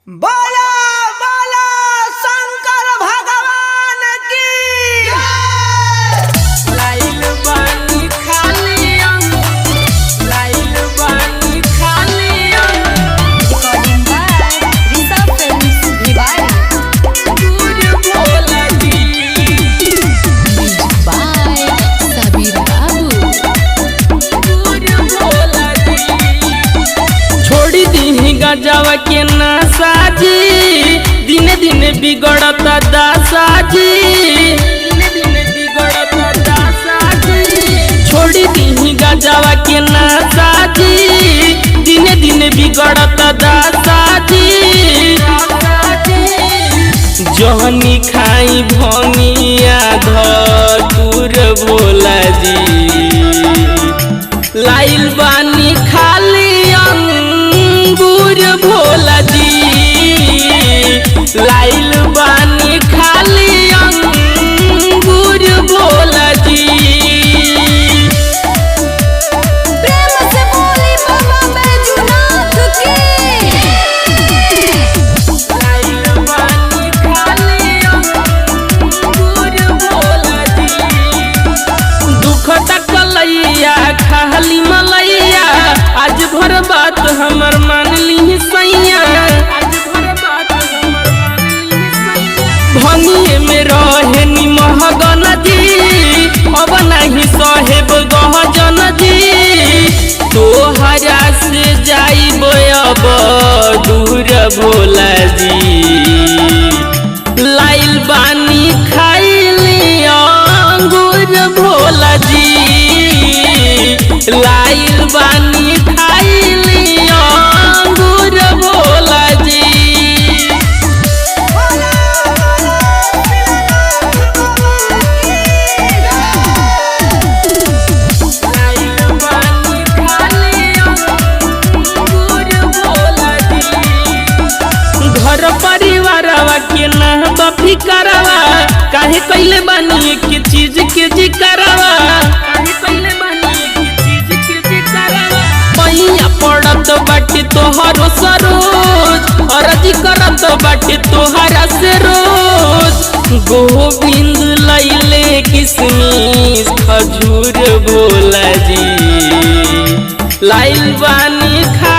बोलो बोलो शंकर भगवान की लाइल बानी खाली लाइल बानी खाली Recording by Risa Films, Bhiwadi. दूर Bhola ji Music by Sabir Babu. दूर भोला जी छोड़ी दी गजवा के नशा जी दिने दिने बिगड़ता दासा जी दिने दिने बिगड़ता दासा जी छोड़ी दी गजवा के नशा जी दिने दिने बिगड़ता दासा जी जहनी खाई भंगिया धतूर भोला जी लाइल बानी खाली अंगूर भोला जी लाइल बानी खाली अंगूर भोला जी प्रेम से बोली बाबा बैजूनाथ की। लाइल बानी खाली अंगूर भोला जी दुख तकलैया खाली मलैया आज भर बात हमर मान ली सैया आज भर बात हमर मान ली सैया भंगिए में रहे निमहगन जी अब नहीं साहेब गहजन जी तोहरा से जाइब अब दूर भोला जी लाइल बानी खाइली अंगूर भोला जी लाइल बानी खाइली अंगूर भोला जी बोलो बोलो लाइल बानी खाली अंगूर भोला जी घर परिवारवा के ना बफिकरवा काहे कइले बानी के चीज के जिकरवा काहे कइले बानी के चीज के जिकरवा पैया पड़त बाटे तोहरो सरोज अरजी करत बाटे तोहरा से रोज गोविंद लैले किसमिस खजूर भोला जी लाइल बानी खा